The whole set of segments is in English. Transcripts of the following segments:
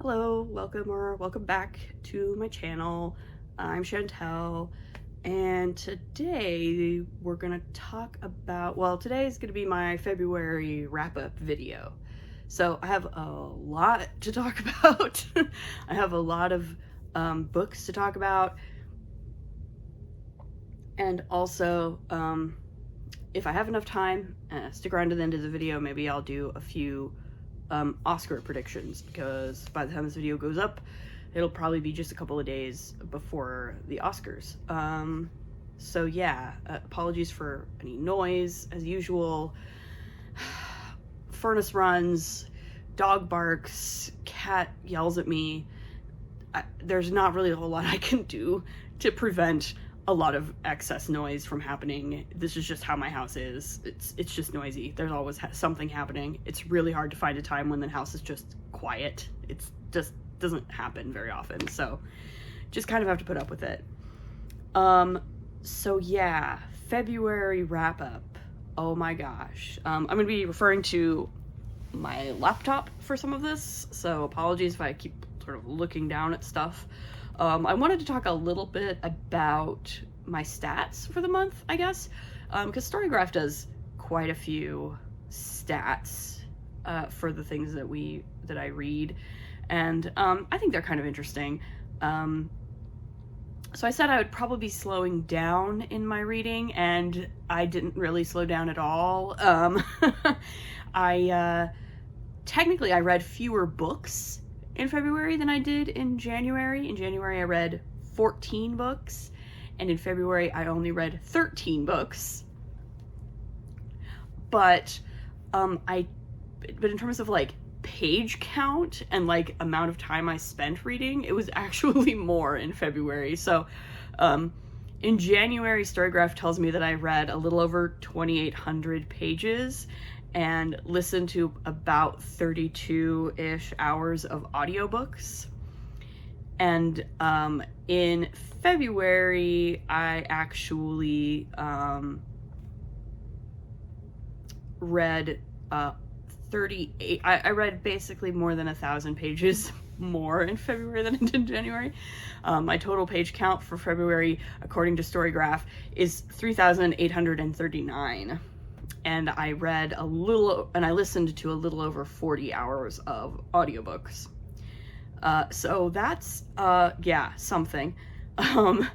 Hello, welcome back to my channel. I'm Chantel, and today we're gonna talk about, well, today is gonna be my February wrap-up video. So I have a lot to talk about. I have a lot of books to talk about, and also if I have enough time, stick around to the end of the video. Maybe I'll do a few Oscar predictions, because by the time this video goes up, it'll probably be just a couple of days before the Oscars. So yeah, apologies for any noise, as usual. Furnace runs, dog barks, cat yells at me. There's not really a whole lot I can do to prevent a lot of excess noise from happening. This is just how my house is. It's just noisy. There's always something happening. It's really hard to find a time when the house is just quiet. It's just doesn't happen very often. So just kind of have to put up with it. So yeah, February wrap up. Oh my gosh. I'm gonna be referring to my laptop for some of this, so apologies if I keep sort of looking down at stuff. I wanted to talk a little bit about my stats for the month, I guess, because Storygraph does quite a few stats for the things that I read, and I think they're kind of interesting. So I said I would probably be slowing down in my reading, and I didn't really slow down at all. Technically I read fewer books in February than I did in January. In January I read 14 books, and in February I only read 13 books. But in terms of like page count and like amount of time I spent reading, it was actually more in February. So in January, Storygraph tells me that I read a little over 2,800 pages and listened to about 32-ish hours of audiobooks. And in February, I actually read 38. I read basically more than 1,000 pages more in February than I did in January. My total page count for February, according to Storygraph, is 3,839. And I read I listened to a little over 40 hours of audiobooks. So that's, yeah, something. You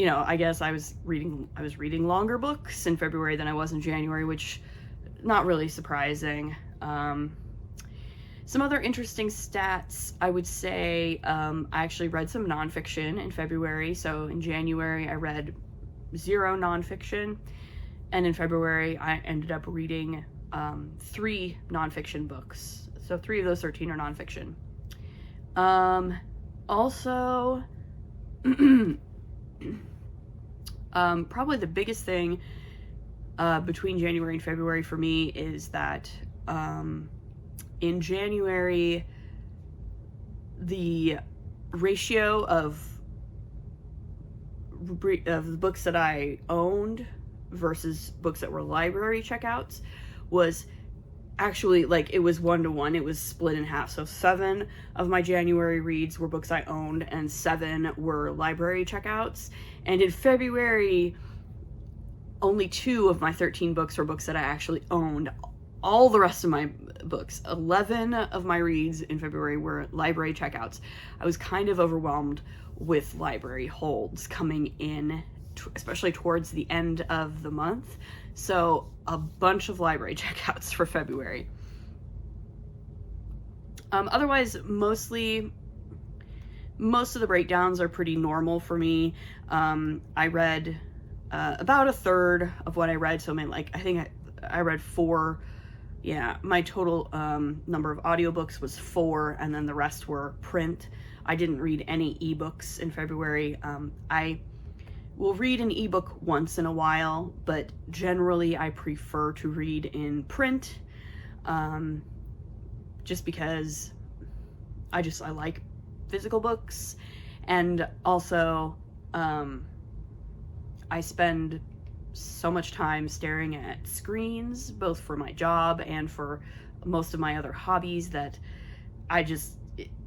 know, I guess I was reading longer books in February than I was in January, which not really surprising. Some other interesting stats, I would say, I actually read some nonfiction in February. So in January, I read 0 nonfiction. And in February, I ended up reading 3 nonfiction books. So 3 of those 13 are nonfiction. Also, probably the biggest thing between January and February for me is that in January, the ratio of the books that I owned versus books that were library checkouts was actually, like, it was 1-to-1. It was split in half. So 7 of my January reads were books I owned, and 7 were library checkouts. And in February, only 2 of my 13 books were books that I actually owned. All the rest of my books, 11 of my reads in February, were library checkouts. I was kind of overwhelmed with library holds coming in, especially towards the end of the month. So a bunch of library checkouts for February. Otherwise, most of the breakdowns are pretty normal for me. I read about a third of what I read. So I think I read 4. Yeah, my total number of audiobooks was 4, and then the rest were print. I didn't read any ebooks in February. I will read an ebook once in a while, but generally I prefer to read in print, just because I like physical books, and also I spend so much time staring at screens, both for my job and for most of my other hobbies, that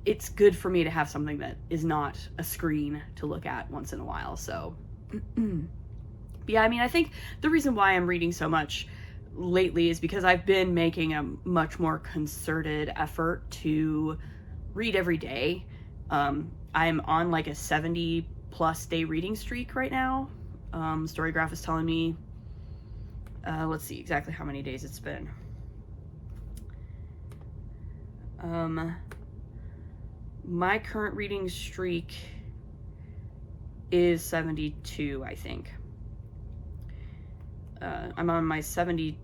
it's good for me to have something that is not a screen to look at once in a while. So but yeah, I mean, I think the reason why I'm reading so much lately is because I've been making a much more concerted effort to read every day. I'm on like a 70 plus day reading streak right now. Storygraph is telling me, let's see exactly how many days it's been. My current reading streak is 72, I think. I'm on my 72nd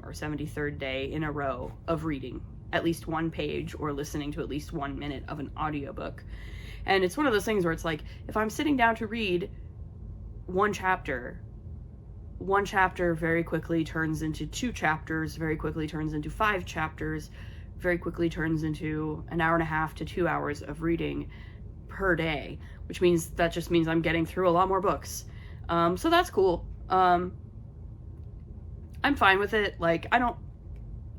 or 73rd day in a row of reading at least one page or listening to at least 1 minute of an audiobook. And it's one of those things where it's like, if I'm sitting down to read one chapter very quickly turns into 2 chapters, very quickly turns into 5 chapters, very quickly turns into an hour and a half to 2 hours of reading per day, which means that just means I'm getting through a lot more books. So that's cool. I'm fine with it. Like,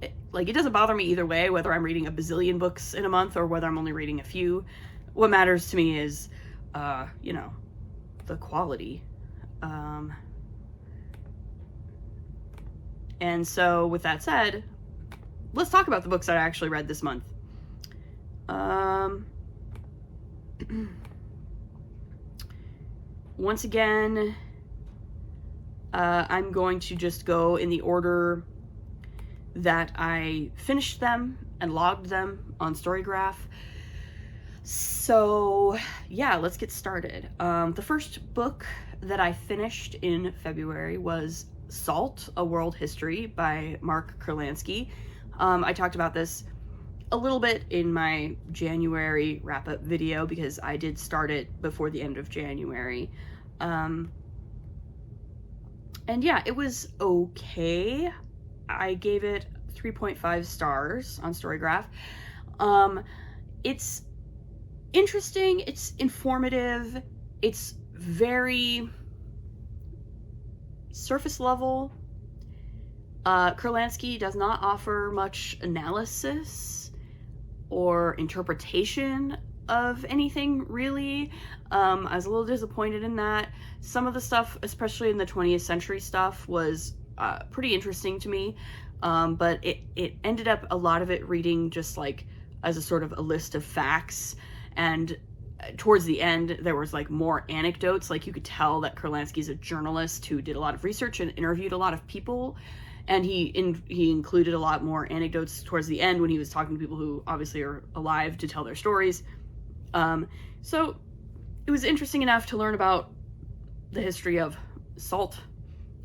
it doesn't bother me either way, whether I'm reading a bazillion books in a month or whether I'm only reading a few. What matters to me is, the quality. And so with that said, let's talk about the books that I actually read this month. Once again, I'm going to just go in the order that I finished them and logged them on Storygraph. So yeah, let's get started. The first book that I finished in February was Salt, A World History by Mark Kurlansky. I talked about this a little bit in my January wrap-up video because I did start it before the end of January. And yeah, it was okay. I gave it 3.5 stars on Storygraph. It's interesting, it's informative, it's very surface level. Kurlansky does not offer much analysis or interpretation of anything, really. I was a little disappointed in that. Some of the stuff, especially in the 20th century stuff, was pretty interesting to me, but it ended up, a lot of it, reading just like as a sort of a list of facts, and towards the end there was like more anecdotes. Like, you could tell that Kurlansky's a journalist who did a lot of research and interviewed a lot of people, and he included a lot more anecdotes towards the end when he was talking to people who obviously are alive to tell their stories. So it was interesting enough to learn about the history of salt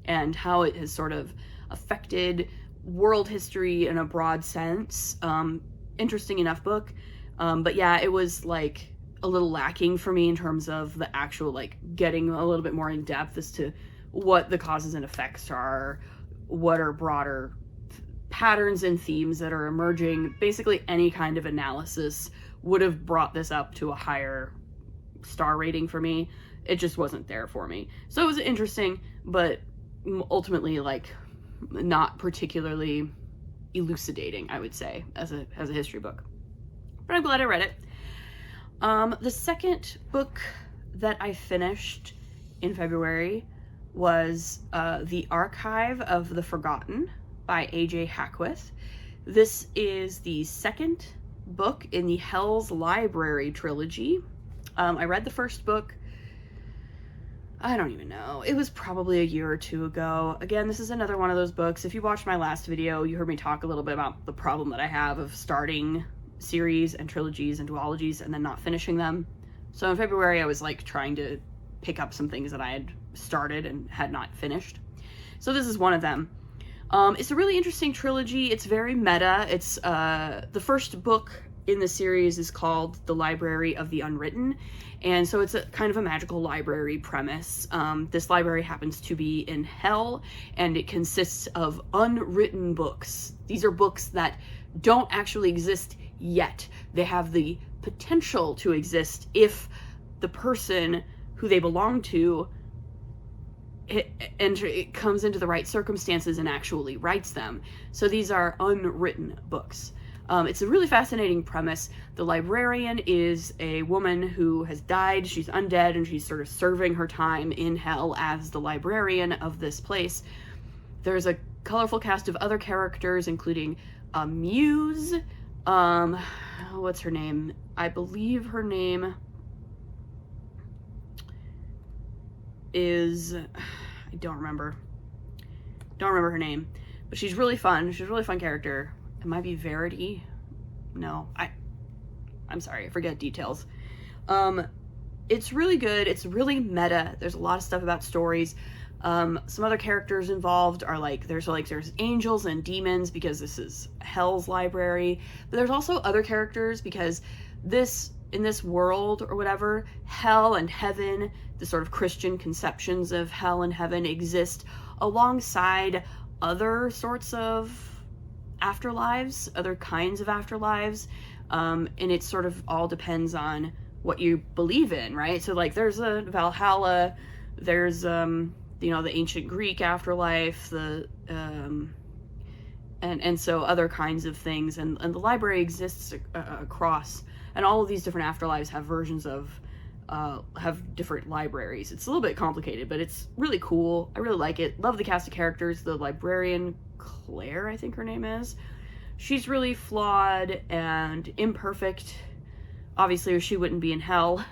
and how it has sort of affected world history in a broad sense. Interesting enough book. But yeah, it was like a little lacking for me in terms of the actual, like, getting a little bit more in depth as to what the causes and effects are, what are broader patterns and themes that are emerging. Basically any kind of analysis would have brought this up to a higher star rating for me. It just wasn't there for me. So it was interesting, but ultimately, like, not particularly elucidating, I would say, as a history book. But I'm glad I read it. The second book that I finished in February was The Archive of the Forgotten by A.J. Hackwith. This is the second book in the Hell's Library trilogy. I read the first book, I don't even know, it was probably a year or two ago. Again, this is another one of those books. If you watched my last video, you heard me talk a little bit about the problem that I have of starting series and trilogies and duologies and then not finishing them. So in February, I was like trying to pick up some things that I had started and had not finished. So this is one of them. It's a really interesting trilogy. It's very meta. It's the first book in the series is called The Library of the Unwritten, and so it's a kind of a magical library premise. This library happens to be in hell, and it consists of unwritten books. These are books that don't actually exist yet. They have the potential to exist if the person who they belong to it comes into the right circumstances and actually writes them. So these are unwritten books. It's a really fascinating premise. The librarian is a woman who has died. She's undead, and she's sort of serving her time in hell as the librarian of this place. There's a colorful cast of other characters, including a muse. What's her name? I believe her name is... I don't remember her name, but she's really fun. She's a really fun character. It might be Verity. No, I'm sorry, I forget details. It's really good. It's really meta. There's a lot of stuff about stories. Some other characters involved are there's angels and demons, because this is Hell's library, but there's also other characters because in this world or whatever, hell and heaven, the sort of Christian conceptions of hell and heaven, exist alongside other sorts of afterlives, other kinds of afterlives, and it sort of all depends on what you believe in, right? So there's a Valhalla, there's the ancient Greek afterlife, and so other kinds of things, and the library exists across, and all of these different afterlives have versions of have different libraries. It's a little bit complicated, but it's really cool. I really like it. Love the cast of characters. The librarian, Claire, I think her name is. She's really flawed and imperfect. Obviously, or she wouldn't be in hell.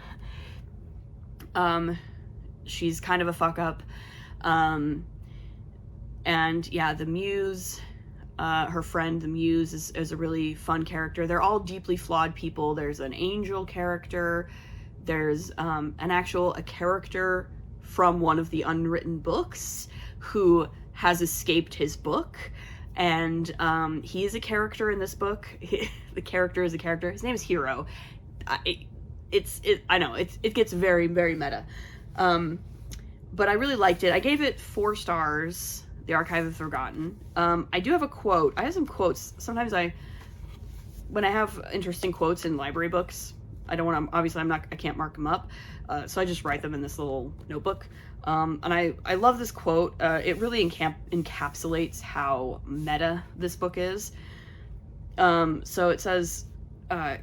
She's kind of a fuck up. And yeah, the muse, her friend, the muse, is a really fun character. They're all deeply flawed people. There's an angel character. There's a character from one of the unwritten books who has escaped his book, and he is a character in this book. The character is a character. His name is Hero. I know it gets very, very meta, but I really liked it. I gave it 4 stars. The Archive of the Forgotten. I do have a quote. I have some quotes. Sometimes when I have interesting quotes in library books, I can't mark them up, so I just write them in this little notebook. And I love this quote. It really encapsulates how meta this book is. So it says,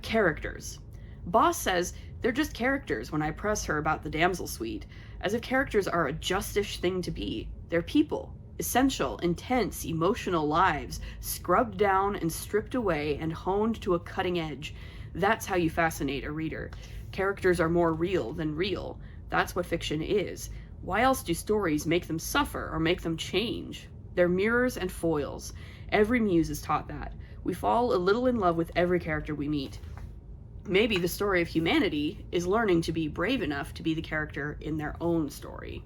characters. Boss says, they're just characters when I press her about the damsel suite, as if characters are a justish thing to be. They're people. Essential, intense, emotional lives, scrubbed down and stripped away and honed to a cutting edge. That's how you fascinate a reader. Characters are more real than real. That's what fiction is. Why else do stories make them suffer or make them change? They're mirrors and foils. Every muse is taught that. We fall a little in love with every character we meet. Maybe the story of humanity is learning to be brave enough to be the character in their own story.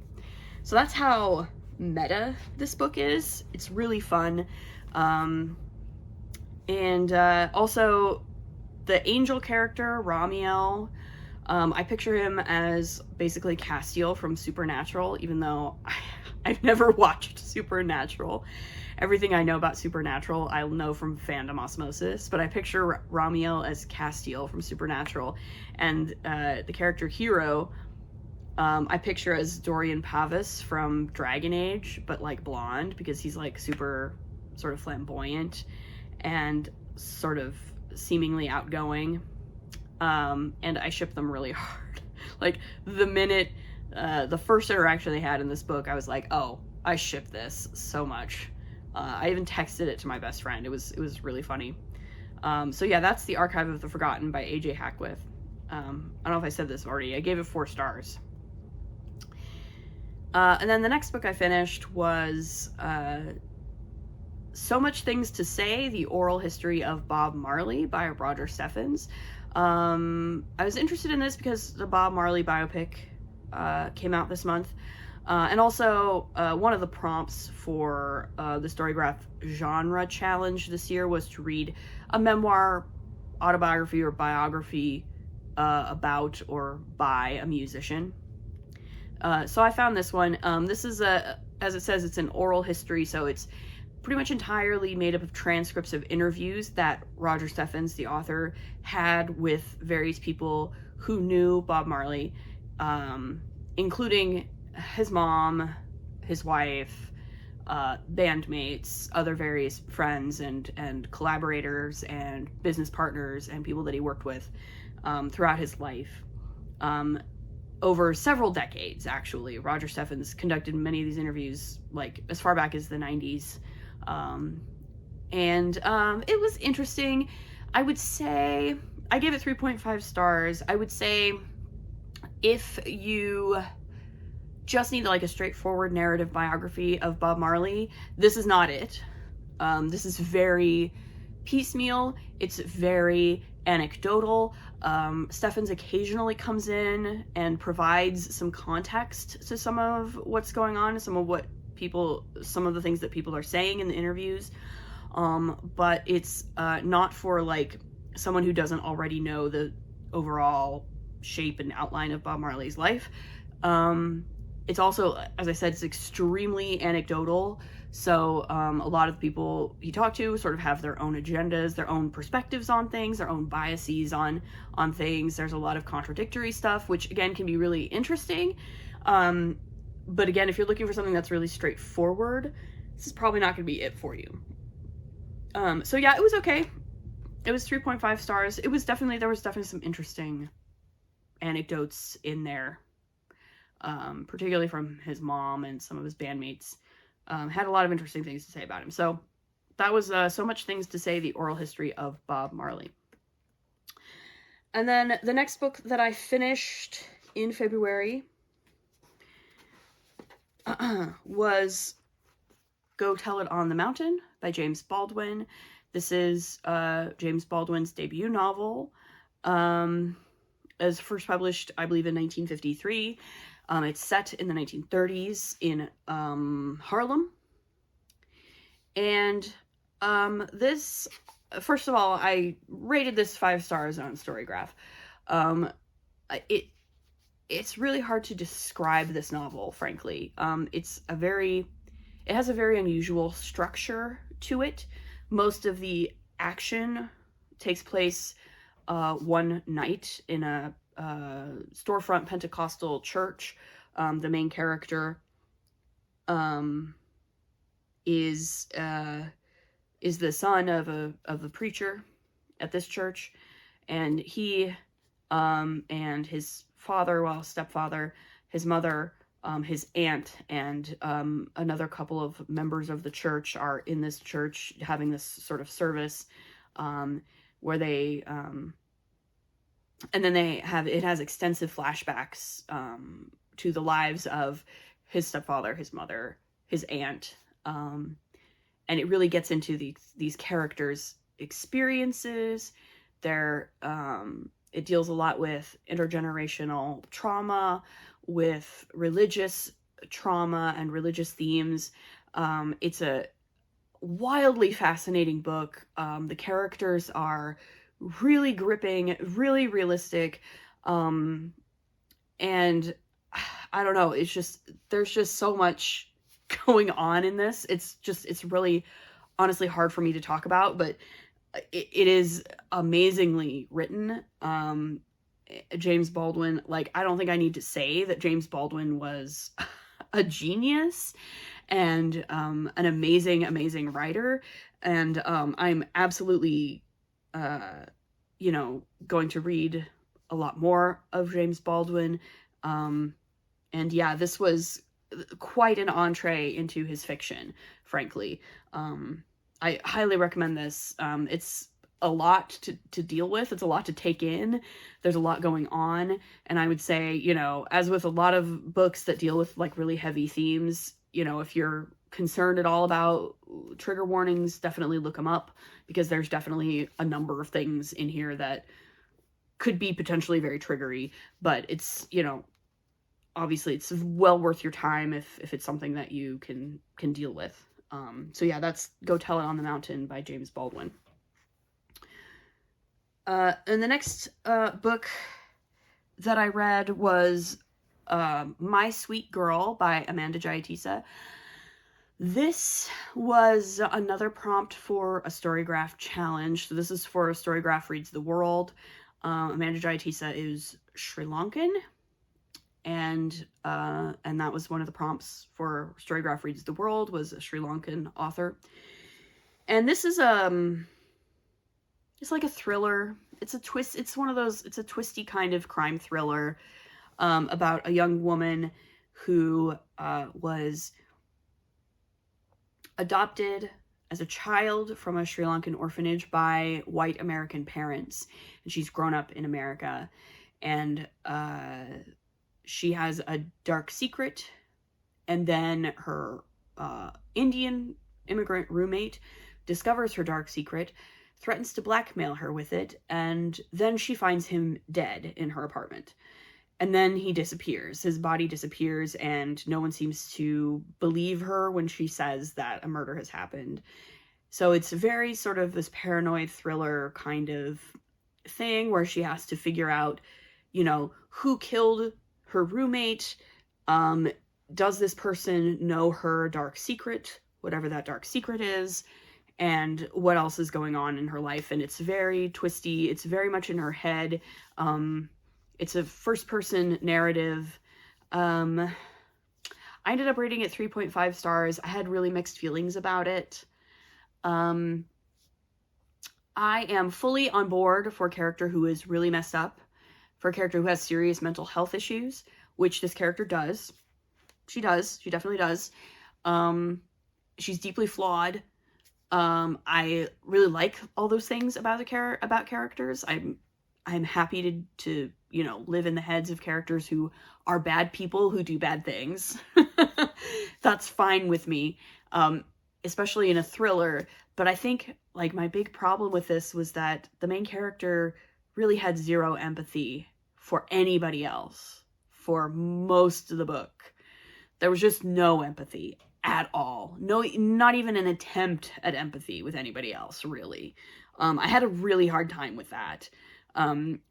So that's how meta this book is. It's really fun. And also the angel character, Ramiel, I picture him as basically Castiel from Supernatural, even though I've never watched Supernatural. Everything I know about Supernatural, I'll know from fandom osmosis, but I picture Ramiel as Castiel from Supernatural, and the character Hero, I picture as Dorian Pavis from Dragon Age, but blonde, because he's super sort of flamboyant and sort of seemingly outgoing, and I ship them really hard. The minute the first interaction they had in this book, I was like, oh, I ship this so much. I even texted it to my best friend. It was really funny. So yeah, that's The Archive of the Forgotten by A.J. Hackwith. I don't know if I said this already. I gave it 4 stars. And then the next book I finished was So Much Things to Say, The Oral History of Bob Marley by Roger Steffens. I was interested in this because the Bob Marley biopic came out this month. And also, one of the prompts for the Storygraph Genre Challenge this year was to read a memoir, autobiography, or biography about or by a musician. So I found this one. This is as it says, it's an oral history, so it's pretty much entirely made up of transcripts of interviews that Roger Steffens, the author, had with various people who knew Bob Marley, including his mom, his wife, bandmates, other various friends and collaborators and business partners and people that he worked with throughout his life. Over several decades, actually. Roger Steffens conducted many of these interviews, like, as far back as the 90s. It was interesting. I would say, I gave it 3.5 stars. I would say, if you just need, like, a straightforward narrative biography of Bob Marley, this is not it. This is very piecemeal. It's very anecdotal. Steffens occasionally comes in and provides some context to some of what's going on, some of the things that people are saying in the interviews. But it's not for, like, someone who doesn't already know the overall shape and outline of Bob Marley's life. It's also, as I said, it's extremely anecdotal. So a lot of the people he talked to sort of have their own agendas, their own perspectives on things, their own biases on things. There's a lot of contradictory stuff, which again can be really interesting. But again, if you're looking for something that's really straightforward, this is probably not going to be it for you. So yeah, it was okay. It was 3.5 stars. There was definitely some interesting anecdotes in there, particularly from his mom and some of his bandmates. Had a lot of interesting things to say about him. So that was So Much Things to Say, The Oral History of Bob Marley. And then the next book that I finished in February was Go Tell It on the Mountain by James Baldwin. This is James Baldwin's debut novel. As first published, I believe, in 1953. It's set in the 1930s in Harlem. And this, first of all, I rated this 5 stars on Storygraph. It's really hard to describe this novel, frankly. It has a very unusual structure to it. Most of the action takes place one night in a storefront Pentecostal church. The main character is the son of a preacher at this church, and he and his father, stepfather, his mother, his aunt, and another couple of members of the church are in this church having this sort of service where they and then it has extensive flashbacks to the lives of his stepfather, his mother, his aunt, and it really gets into these characters' experiences. It deals a lot with intergenerational trauma, with religious trauma and religious themes. It's a wildly fascinating book. The characters are really gripping, really realistic, and I don't know, there's just so much going on in this. It's really honestly hard for me to talk about, but it is amazingly written. James Baldwin, like, I don't think I need to say that James Baldwin was a genius and an amazing writer, and I'm absolutely going to read a lot more of James Baldwin. And yeah, this was quite an entree into his fiction, frankly. I highly recommend this. It's a lot to deal with. It's a lot to take in. There's a lot going on. And I would say, as with a lot of books that deal with, like, really heavy themes, if you're concerned at all about trigger warnings, definitely look them up, because there's definitely a number of things in here that could be potentially very triggery, but it's, obviously it's well worth your time if it's something that you can deal with. So yeah, that's Go Tell It on the Mountain by James Baldwin. And the next book that I read was My Sweet Girl by Amanda Jayatissa. This was another prompt for a Storygraph challenge. So this is for Storygraph Reads the World. Amanda Jayatissa is Sri Lankan, and that was one of the prompts for Storygraph Reads the World, was a Sri Lankan author. And this is it's like a thriller. It's a twist. It's one of those, it's a twisty kind of crime thriller about a young woman who was adopted as a child from a Sri Lankan orphanage by white American parents. And she's grown up in America. And she has a dark secret. And then her Indian immigrant roommate discovers her dark secret, threatens to blackmail her with it, and then she finds him dead in her apartment. And then he disappears. His body disappears, and no one seems to believe her when she says that a murder has happened. So it's very sort of this paranoid thriller kind of thing where she has to figure out, you know, who killed her roommate. Does this person know her dark secret, whatever that dark secret is? And what else is going on in her life. And it's very twisty. It's very much in her head. It's a first-person narrative. I ended up rating it 3.5 stars. I had really mixed feelings about it. I am fully on board for a character who is really messed up, for a character who has serious mental health issues, which this character does. She does. She definitely does. She's deeply flawed. I really like all those things about about characters. I'm happy to you know, live in the heads of characters who are bad people who do bad things. That's fine with me, especially in a thriller. But I think, like, my big problem with this was that the main character really had zero empathy for anybody else for most of the book. There was just no empathy at all. No, not even an attempt at empathy with anybody else, really. I had a really hard time with that.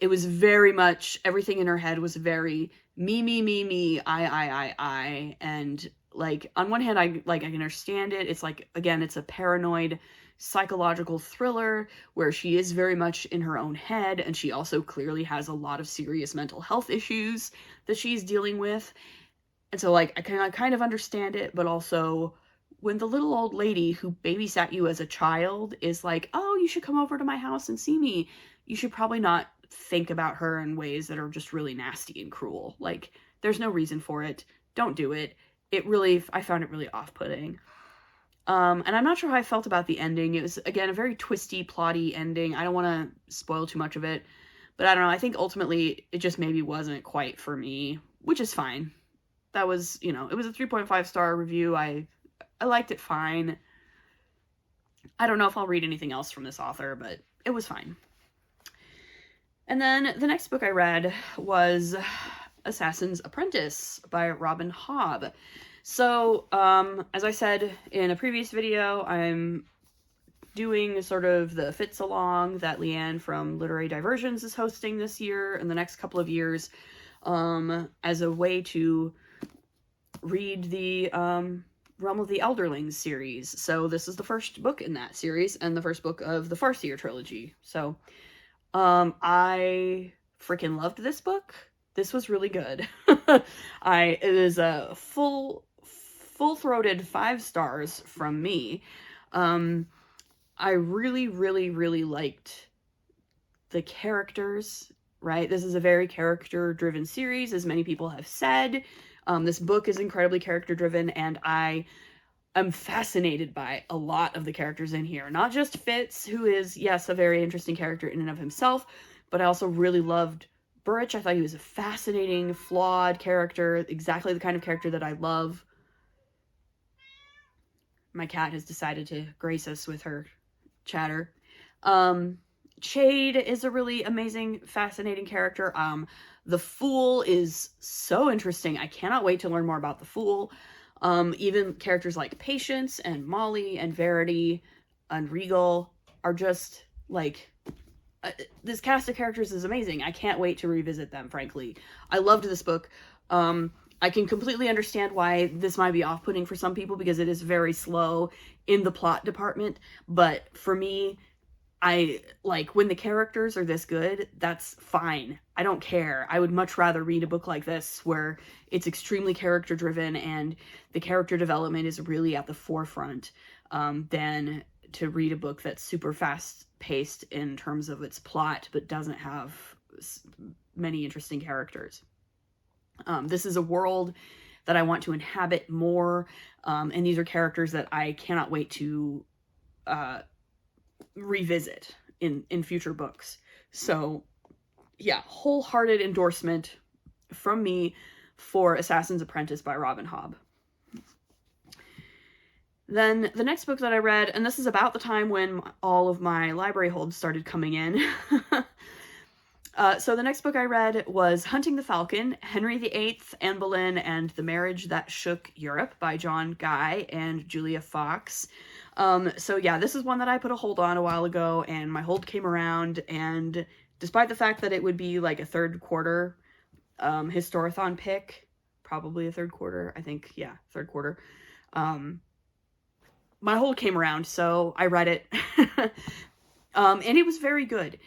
It was very much, everything in her head was very me, I. And, like, on one hand, I can understand it. It's like, again, it's a paranoid psychological thriller where she is very much in her own head, and she also clearly has a lot of serious mental health issues that she's dealing with. And so, like, I kind of understand it, but also when the little old lady who babysat you as a child is like, oh, you should come over to my house and see me, you should probably not think about her in ways that are just really nasty and cruel. Like, there's no reason for it. Don't do it. I found it really off-putting. And I'm not sure how I felt about the ending. It was, again, a very twisty, plotty ending. I don't want to spoil too much of it, but I don't know. I think ultimately it just maybe wasn't quite for me, which is fine. That was, you know, it was a 3.5 star review. I liked it fine. I don't know if I'll read anything else from this author, but it was fine. And then the next book I read was Assassin's Apprentice by Robin Hobb. So, as I said in a previous video, I'm doing sort of the Fits Along that Leanne from Literary Diversions is hosting this year and the next couple of years, as a way to read the Realm of the Elderlings series. So this is the first book in that series and the first book of the Farseer trilogy. So, I freaking loved this book. This was really good. It is a full-throated 5 stars from me. I really, really, really liked the characters, right? This is a very character-driven series, as many people have said. This book is incredibly character-driven, and I am fascinated by a lot of the characters in here. Not just Fitz, who is, yes, a very interesting character in and of himself, but I also really loved Burrich. I thought he was a fascinating, flawed character, exactly the kind of character that I love. My cat has decided to grace us with her chatter. Chade is a really amazing, fascinating character. The Fool is so interesting. I cannot wait to learn more about the Fool. Even characters like Patience and Molly and Verity and Regal are just, like, this cast of characters is amazing. I can't wait to revisit them, frankly. I loved this book. I can completely understand why this might be off-putting for some people because it is very slow in the plot department. But for me, when the characters are this good, that's fine. I don't care. I would much rather read a book like this where it's extremely character driven and the character development is really at the forefront, than to read a book that's super fast paced in terms of its plot, but doesn't have many interesting characters. This is a world that I want to inhabit more, and these are characters that I cannot wait to revisit in future books. So yeah, wholehearted endorsement from me for Assassin's Apprentice by Robin Hobb. Then the next book that I read, and this is about the time when all of my library holds started coming in. So the next book I read was Hunting the Falcon, Henry VIII, Anne Boleyn, and the Marriage That Shook Europe by John Guy and Julia Fox. So yeah, this is one that I put a hold on a while ago, and my hold came around, and despite the fact that it would be like a third quarter Historathon pick, probably a third quarter, I think, yeah, third quarter, my hold came around, so I read it. And it was very good.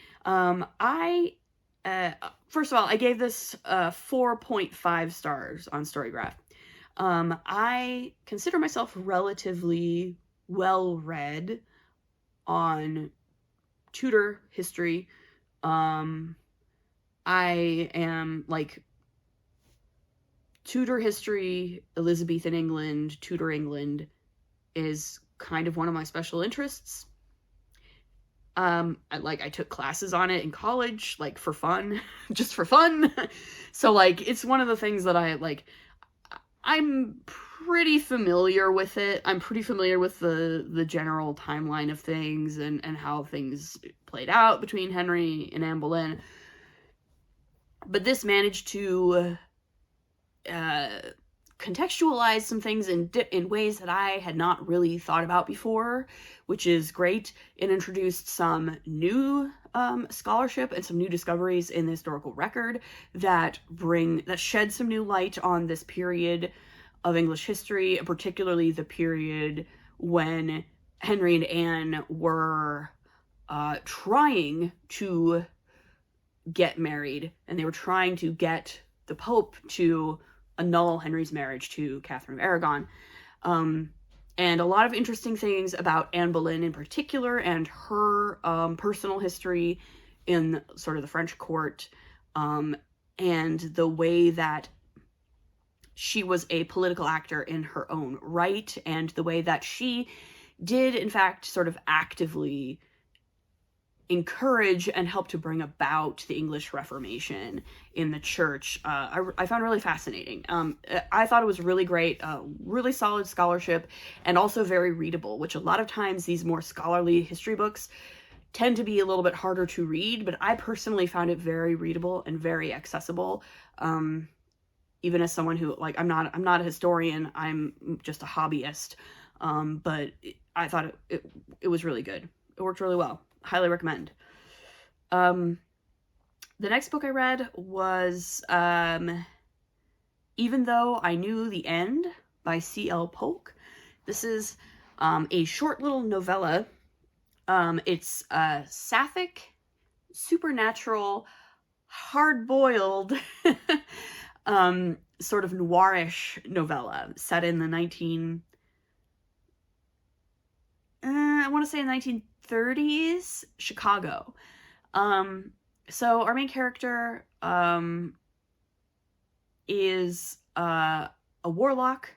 First of all, I gave this 4.5 stars on Storygraph. I consider myself relatively well-read on Tudor history. I am like Tudor history, Elizabethan England, Tudor England is kind of one of my special interests. I took classes on it in college, like for fun, just for fun. So like, it's one of the things that I'm pretty familiar with it. I'm pretty familiar with the general timeline of things and how things played out between Henry and Anne Boleyn. But this managed to contextualize some things in ways that I had not really thought about before, which is great. It introduced some new scholarship and some new discoveries in the historical record that shed some new light on this period of English history, and particularly the period when Henry and Anne were trying to get married, and they were trying to get the Pope to annul Henry's marriage to Catherine of Aragon. And a lot of interesting things about Anne Boleyn in particular, and her personal history in sort of the French court, and the way that she was a political actor in her own right, and the way that she did, in fact, sort of actively encourage and help to bring about the English Reformation in the church. I found really fascinating. I thought it was really great, really solid scholarship, and also very readable, which a lot of times these more scholarly history books tend to be a little bit harder to read, but I personally found it very readable and very accessible. Even as someone who, like, I'm not a historian, I'm just a hobbyist. But I thought it was really good. It worked really well. Highly recommend. The next book I read was Even Though I Knew the End by C.L. Polk. This is a short little novella. It's a sapphic, supernatural, hard-boiled sort of noirish novella set in the 1930s Chicago. So our main character is a warlock.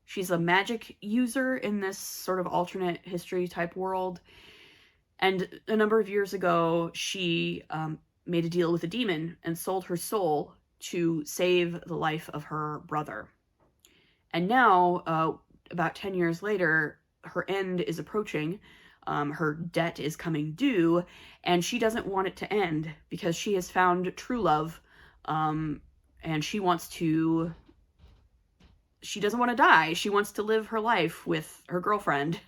She's a magic user in this sort of alternate history type world. And a number of years ago, she made a deal with a demon and sold her soul to save the life of her brother. And now, about 10 years later, her end is approaching. Her debt is coming due, and she doesn't want it to end because she has found true love, and she doesn't want to die. She wants to live her life with her girlfriend,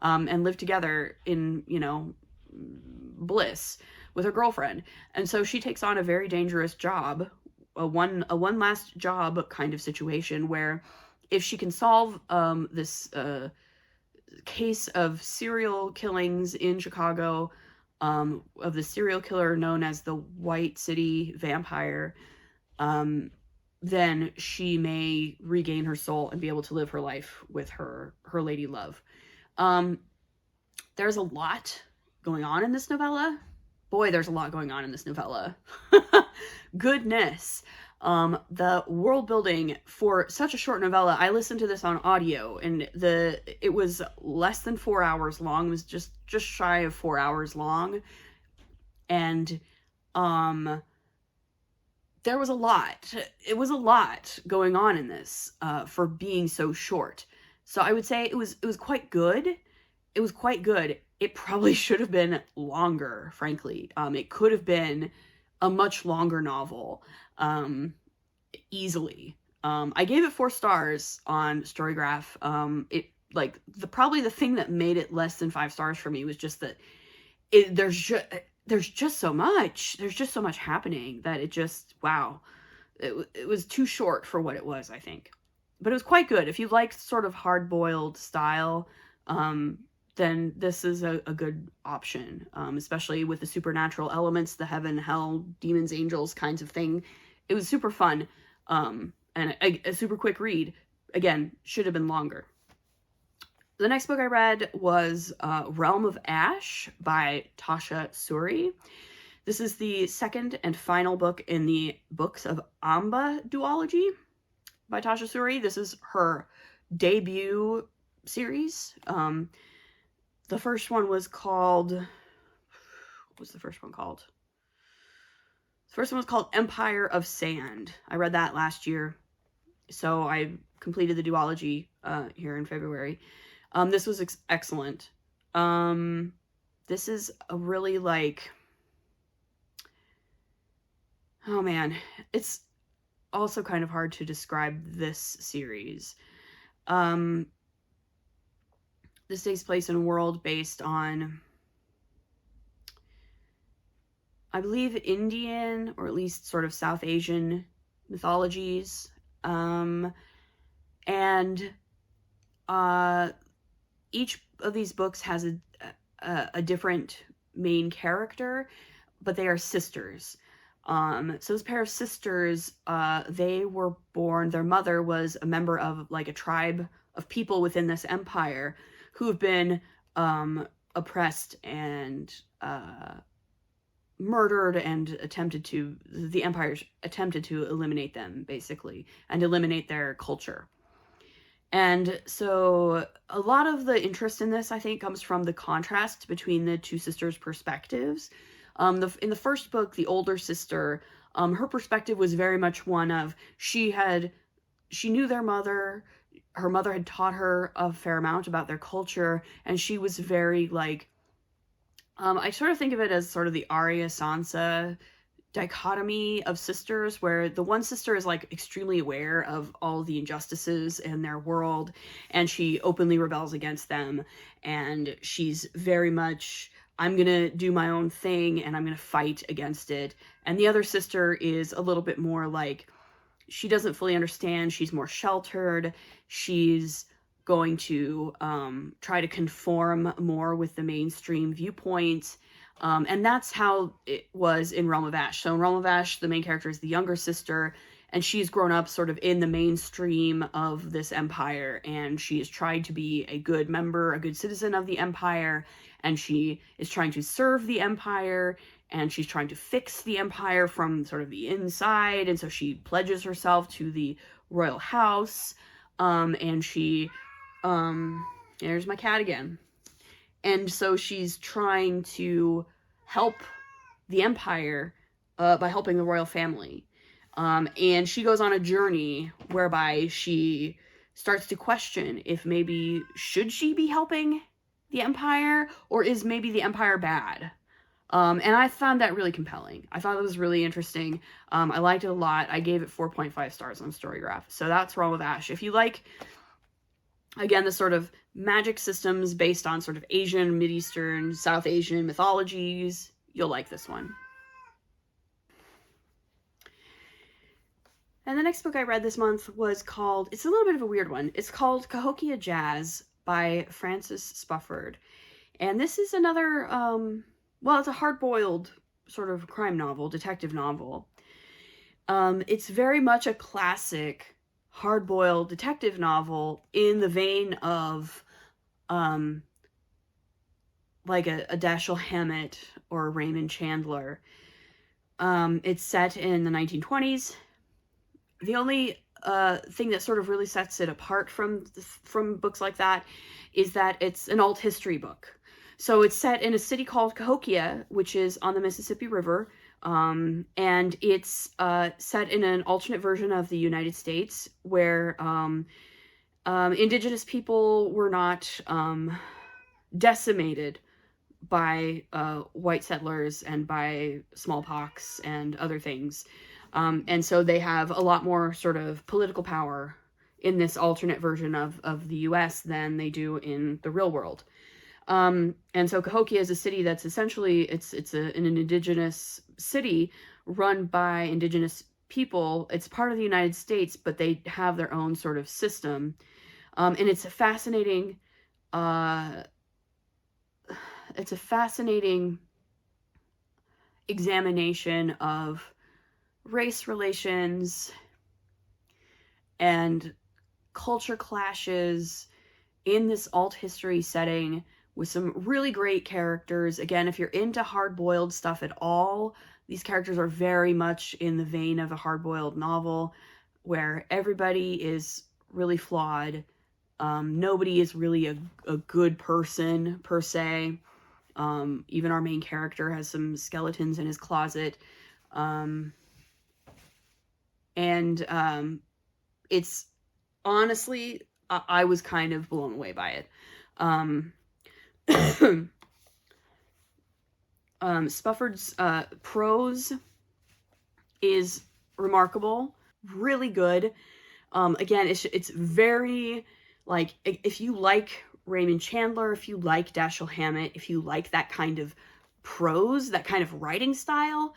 and live together in, bliss with her girlfriend. And so she takes on a very dangerous job, a one last job kind of situation, where if she can solve this case of serial killings in Chicago, of the serial killer known as the White City Vampire, then she may regain her soul and be able to live her life with her lady love. There's a lot going on in this novella. Boy, there's a lot going on in this novella. Goodness. The world building for such a short novella, I listened to this on audio, and it was less than 4 hours long. It was just shy of 4 hours long. And there was a lot. It was a lot going on in this for being so short. So I would say it was quite good. It was quite good. It probably should have been longer, frankly. It could have been a much longer novel, easily. I gave it 4 stars on Storygraph. Probably the thing that made it less than 5 stars for me was just that there's just so much. There's just so much happening that it just, wow. It was too short for what it was, I think. But it was quite good. If you like sort of hard-boiled style, then this is a good option, especially with the supernatural elements, the heaven, hell, demons, angels kinds of thing. It was super fun, and a super quick read. Again, should have been longer. The next book I read was Realm of Ash by Tasha Suri. This is the second and final book in the Books of Amba duology by Tasha Suri. This is her debut series. The first one was called... What was the first one called? The first one was called Empire of Sand. I read that last year, so I completed the duology here in February. This was excellent. This is a really, like... Oh, man. It's also kind of hard to describe this series. This takes place in a world based on, I believe, Indian, or at least sort of South Asian mythologies. Each of these books has a different main character, but they are sisters. So this pair of sisters, they were born, their mother was a member of like a tribe of people within this empire who have been oppressed and murdered, and the Empire's attempted to eliminate them, basically, and eliminate their culture. And so a lot of the interest in this, I think, comes from the contrast between the two sisters' perspectives. In the first book, the older sister, her perspective was very much one of, she knew their mother. Her mother had taught her a fair amount about their culture, and she was very, like, I sort of think of it as sort of the Arya-Sansa dichotomy of sisters, where the one sister is, like, extremely aware of all the injustices in their world, and she openly rebels against them, and she's very much, I'm gonna do my own thing, and I'm gonna fight against it. And the other sister is a little bit more, like, she doesn't fully understand. She's more sheltered. She's going to try to conform more with the mainstream viewpoint. And that's how it was in Realm of Ash. So in Realm of Ash, the main character is the younger sister, and she's grown up sort of in the mainstream of this empire, and she has tried to be a good member, a good citizen of the empire, and she is trying to serve the empire, and she's trying to fix the empire from sort of the inside, and so she pledges herself to the royal house, and she, there's my cat again, and so she's trying to help the empire by helping the royal family, and she goes on a journey whereby she starts to question if maybe should she be helping the empire, or is maybe the empire bad? And I found that really compelling. I thought it was really interesting. I liked it a lot. I gave it 4.5 stars on Storygraph. So that's Realm of Ash. If you like, again, the sort of magic systems based on sort of Asian, Mideastern, South Asian mythologies, you'll like this one. And the next book I read this month was called, it's a little bit of a weird one. It's called Cahokia Jazz by Frances Spufford. And this is another well, it's a hard-boiled sort of crime novel, detective novel. It's very much a classic hard-boiled detective novel in the vein of like a Dashiell Hammett or a Raymond Chandler. It's set in the 1920s. The only thing that sort of really sets it apart from books like that is that it's an alt history book. So it's set in a city called Cahokia, which is on the Mississippi River, and it's set in an alternate version of the United States where indigenous people were not decimated by white settlers and by smallpox and other things. And so they have a lot more sort of political power in this alternate version of the US than they do in the real world. And so Cahokia is a city that's essentially, it's an indigenous city run by indigenous people. It's part of the United States, but they have their own sort of system. And it's a fascinating examination of race relations and culture clashes in this alt history setting with some really great characters. Again, if you're into hard-boiled stuff at all, these characters are very much in the vein of a hard-boiled novel where everybody is really flawed. Nobody is really a good person per se. Even our main character has some skeletons in his closet. It's honestly, I was kind of blown away by it. Spufford's prose is remarkable, really good. Again, it's very, like, if you like Raymond Chandler, if you like Dashiell Hammett, if you like that kind of prose, that kind of writing style,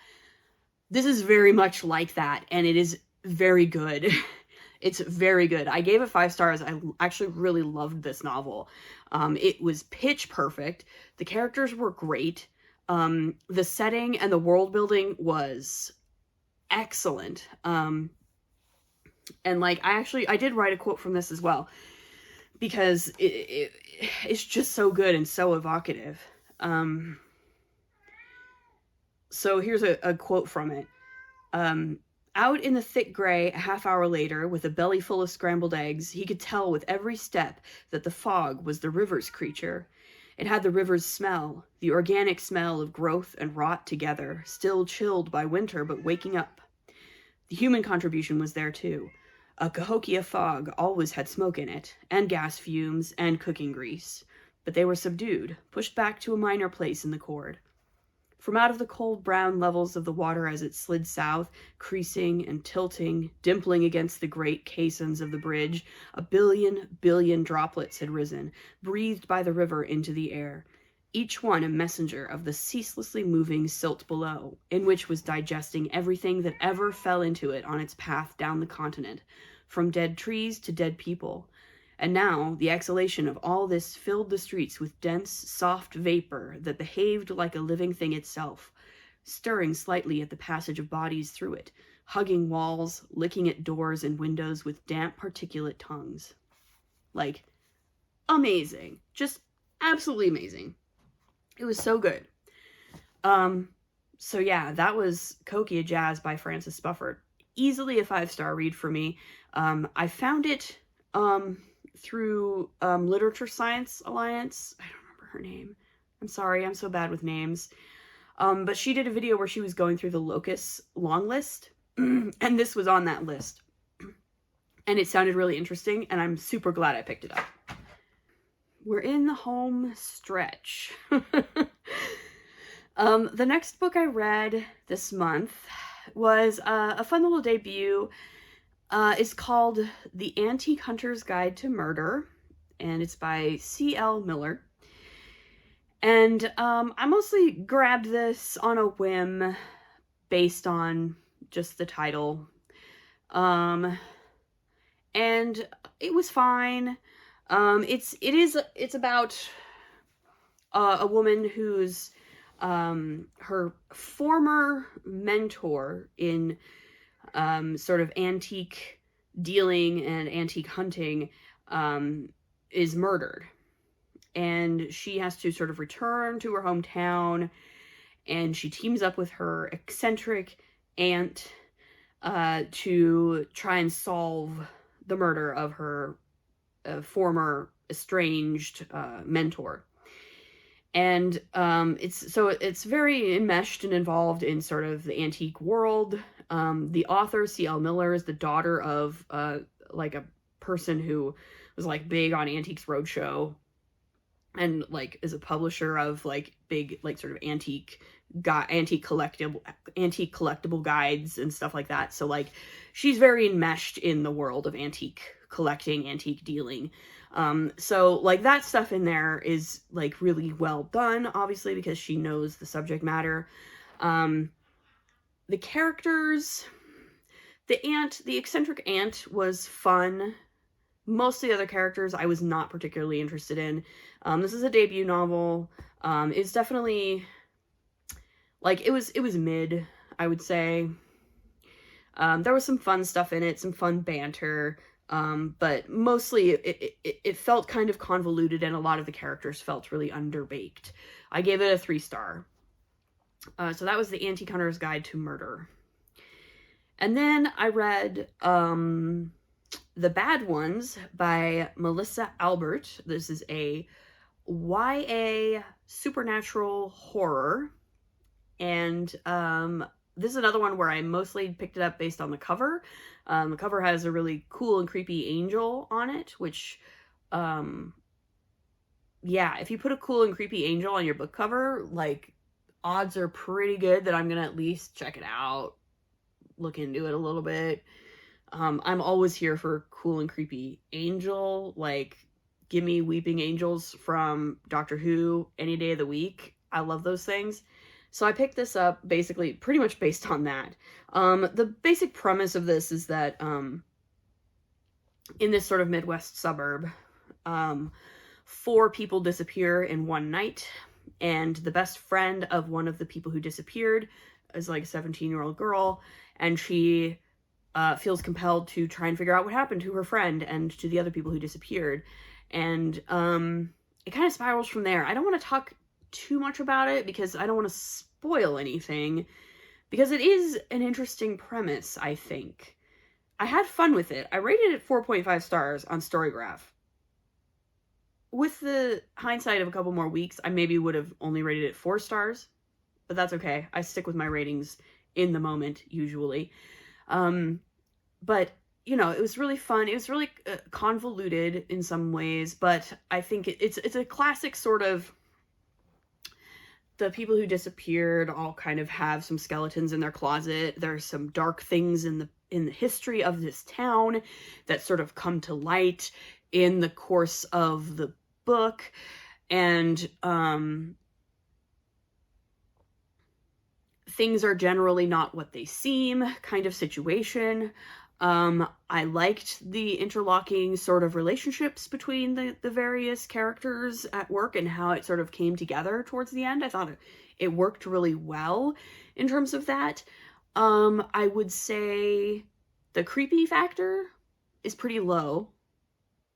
this is very much like that, and it is very good. It's very good. I gave it 5 stars. I actually really loved this novel. It was pitch perfect. The characters were great. The setting and the world building was excellent. And like, I did write a quote from this as well, because it's just so good and so evocative. So here's a quote from it. Out in the thick gray, a half hour later, with a belly full of scrambled eggs, he could tell with every step that the fog was the river's creature. It had the river's smell, the organic smell of growth and rot together, still chilled by winter but waking up. The human contribution was there too. A Cahokia fog always had smoke in it, and gas fumes, and cooking grease. But they were subdued, pushed back to a minor place in the cord. From out of the cold brown levels of the water as it slid south, creasing and tilting, dimpling against the great caissons of the bridge, a billion droplets had risen, breathed by the river into the air, each one a messenger of the ceaselessly moving silt below, in which was digesting everything that ever fell into it on its path down the continent, from dead trees to dead people. And now the exhalation of all this filled the streets with dense, soft vapor that behaved like a living thing itself, stirring slightly at the passage of bodies through it, hugging walls, licking at doors and windows with damp, particulate tongues. Like, amazing. Just absolutely amazing. It was so good. So yeah, that was Cahokia Jazz by Frances Spufford. Easily a 5-star read for me. I found it through Literature Science Alliance. I don't remember her name. I'm sorry, I'm so bad with names. But she did a video where she was going through the Locus long list, and this was on that list. And it sounded really interesting, and I'm super glad I picked it up. We're in the home stretch. The next book I read this month was a fun little debut. It's called The Antique Hunter's Guide to Murder, and it's by C.L. Miller. And I mostly grabbed this on a whim based on just the title. And it was fine. It's about a woman who's her former mentor in sort of antique dealing and antique hunting is murdered. And she has to sort of return to her hometown, and she teams up with her eccentric aunt to try and solve the murder of her former estranged mentor. And it's very enmeshed and involved in sort of the antique world. The author, C.L. Miller, is the daughter of like a person who was like big on Antiques Roadshow, and like is a publisher of like big like sort of antique collectible guides and stuff like that. So like she's very enmeshed in the world of antique collecting, antique dealing. So like that stuff in there is like really well done, obviously, because she knows the subject matter. The characters, the eccentric aunt was fun. Most of the other characters I was not particularly interested in. This is a debut novel. It's definitely like it was mid, I would say. There was some fun stuff in it, some fun banter. But mostly it felt kind of convoluted, and a lot of the characters felt really underbaked. I gave it a 3-star. So that was The Antique Hunter's Guide to Murder. And then I read The Bad Ones by Melissa Albert. This is a YA supernatural horror. And this is another one where I mostly picked it up based on the cover. The cover has a really cool and creepy angel on it, which, yeah, if you put a cool and creepy angel on your book cover, like, odds are pretty good that I'm gonna at least check it out, look into it a little bit. I'm always here for cool and creepy angel. Like, give me weeping angels from Doctor Who any day of the week. I love those things. So I picked this up basically pretty much based on that. The basic premise of this is that in this sort of Midwest suburb, 4 people disappear in one night, and the best friend of one of the people who disappeared is like a 17-year-old girl, and she feels compelled to try and figure out what happened to her friend and to the other people who disappeared. And it kind of spirals from there. I don't want to talk too much about it because I don't want to spoil anything, because it is an interesting premise, I think. I had fun with it. I rated it 4.5 stars on Storygraph. With the hindsight of a couple more weeks, I maybe would have only rated it 4 stars, but that's okay. I stick with my ratings in the moment, usually. But, you know, it was really fun. It was really convoluted in some ways, but I think it's a classic sort of, the people who disappeared all kind of have some skeletons in their closet. There's some dark things in the history of this town that sort of come to light in the course of the book. And things are generally not what they seem kind of situation. I liked the interlocking sort of relationships between the various characters at work and how it sort of came together towards the end. I thought it worked really well in terms of that. I would say the creepy factor is pretty low.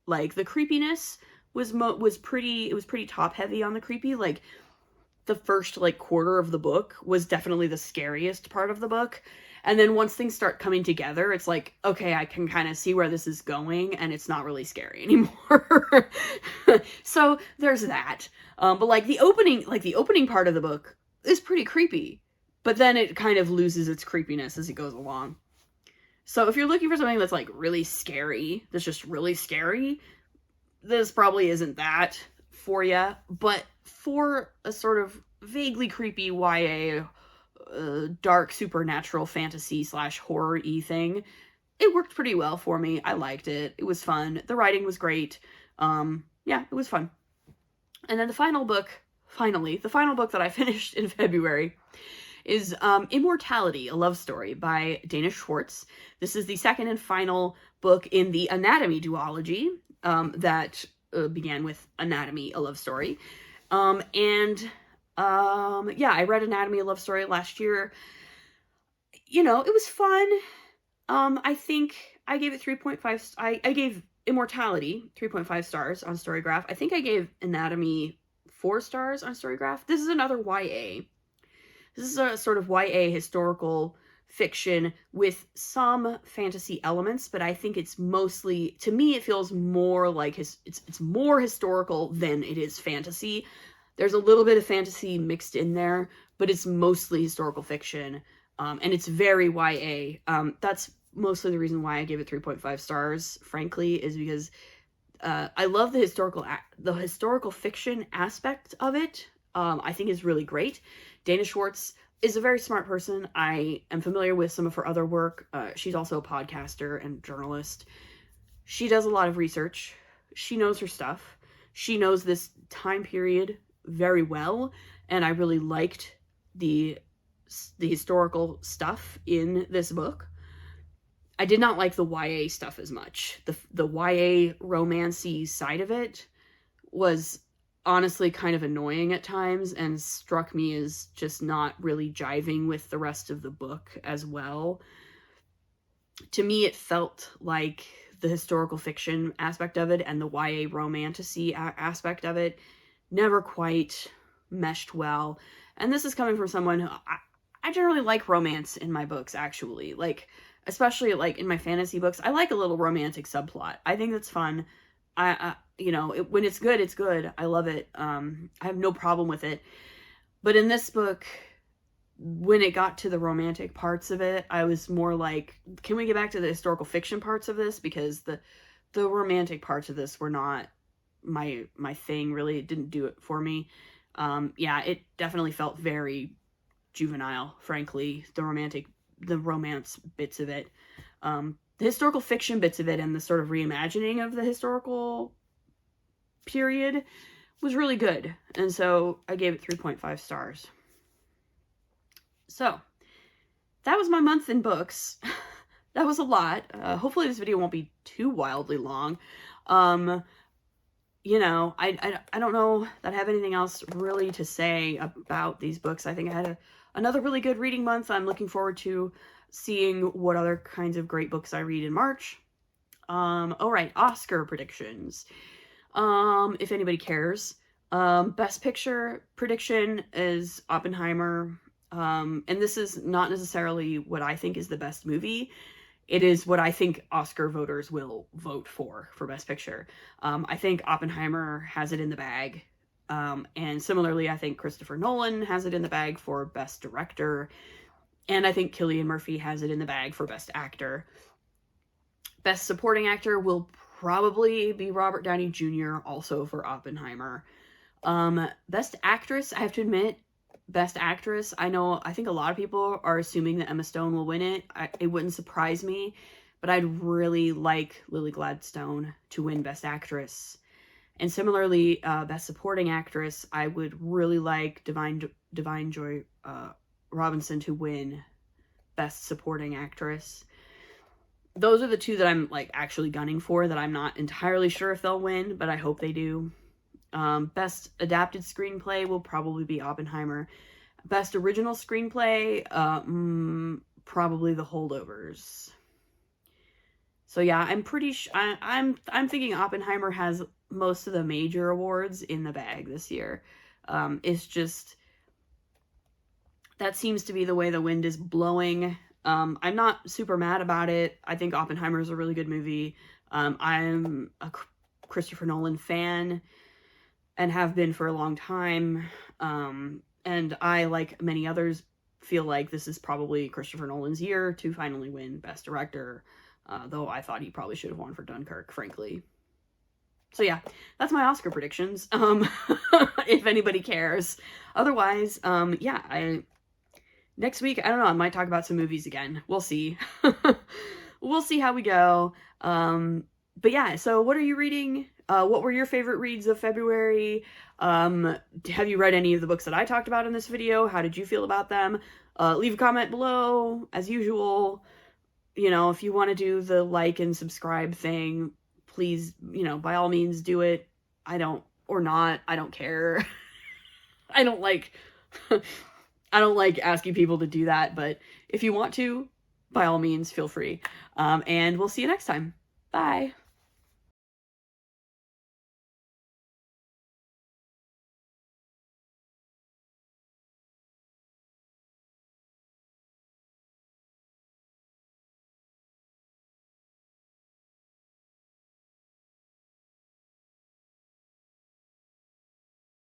Like, the creepiness was pretty top heavy on the creepy. Like, the first like quarter of the book was definitely the scariest part of the book. And then once things start coming together, it's like, okay, I can kind of see where this is going, and it's not really scary anymore. So there's that. But like the opening part of the book is pretty creepy, but then it kind of loses its creepiness as it goes along. So if you're looking for something that's like really scary, that's just really scary, this probably isn't that for you. But for a sort of vaguely creepy YA dark supernatural fantasy / horror-y thing, it worked pretty well for me. I liked it. It was fun. The writing was great. Yeah, it was fun. And then the final book that I finished in February is Immortality, a love story by Dana Schwartz. This is the second and final book in the Anatomy duology that began with Anatomy, a love story. And Yeah, I read Anatomy of Love Story last year. You know, it was fun. I think I gave it 3.5. I gave Immortality 3.5 stars on Storygraph. I think I gave Anatomy 4 stars on Storygraph. This is another YA. This is a sort of YA historical fiction with some fantasy elements, but I think it's mostly, to me, it feels more like it's more historical than it is fantasy. There's a little bit of fantasy mixed in there, but it's mostly historical fiction, and it's very YA. That's mostly the reason why I gave it 3.5 stars, frankly, is because I love the historical fiction aspect of it. I think is really great. Dana Schwartz is a very smart person. I am familiar with some of her other work. She's also a podcaster and journalist. She does a lot of research. She knows her stuff. She knows this time period very well, and I really liked the historical stuff in this book. I did not like the YA stuff as much. The YA romancy side of it was honestly kind of annoying at times and struck me as just not really jiving with the rest of the book as well. To me, it felt like the historical fiction aspect of it and the YA romantasy aspect of it never quite meshed well. And this is coming from someone who I generally like romance in my books, actually. Like, especially like in my fantasy books, I like a little romantic subplot. I think that's fun. You know, when it's good, it's good. I love it. I have no problem with it. But in this book, when it got to the romantic parts of it, I was more like, can we get back to the historical fiction parts of this? Because the romantic parts of this were not my thing, really. It didn't do it for me. Yeah, it definitely felt very juvenile, frankly, the romance bits of it. The historical fiction bits of it and the sort of reimagining of the historical period was really good. And so I gave it 3.5 stars. So that was my month in books. That was a lot. Hopefully this video won't be too wildly long. You know, I don't know that I have anything else really to say about these books. I think I had another really good reading month. I'm looking forward to seeing what other kinds of great books I read in March. All right, Oscar predictions. If anybody cares. Best Picture prediction is Oppenheimer. And this is not necessarily what I think is the best movie. It is what I think Oscar voters will vote for Best Picture. I think Oppenheimer has it in the bag. And similarly, I think Christopher Nolan has it in the bag for Best Director. And I think Cillian Murphy has it in the bag for Best Actor. Best Supporting Actor will probably be Robert Downey Jr., also for Oppenheimer. Best Actress, I have to admit, Best Actress, I think a lot of people are assuming that Emma Stone will win it. It wouldn't surprise me, but I'd really like Lily Gladstone to win Best Actress. And similarly, Best Supporting Actress, I would really like Divine Joy Robinson to win Best Supporting Actress. Those are the two that I'm like actually gunning for, that I'm not entirely sure if they'll win, but I hope they do. Best Adapted Screenplay will probably be Oppenheimer. Best Original Screenplay, probably The Holdovers. So yeah, I'm pretty I'm thinking Oppenheimer has most of the major awards in the bag this year. It's just, that seems to be the way the wind is blowing. I'm not super mad about it. I think Oppenheimer is a really good movie. I'm a Christopher Nolan fan and have been for a long time. And I, like many others, feel like this is probably Christopher Nolan's year to finally win Best Director. Though I thought he probably should have won for Dunkirk, frankly. So yeah, that's my Oscar predictions. If anybody cares. Otherwise, yeah, next week, I don't know, I might talk about some movies again. We'll see. We'll see how we go. But yeah, so what are you reading? What were your favorite reads of February? Have you read any of the books that I talked about in this video? How did you feel about them? Leave a comment below, as usual. You know, if you want to do the like and subscribe thing, please, you know, by all means do it. I don't care. I don't like I don't like asking people to do that, but if you want to, by all means, feel free. And we'll see you next time. Bye.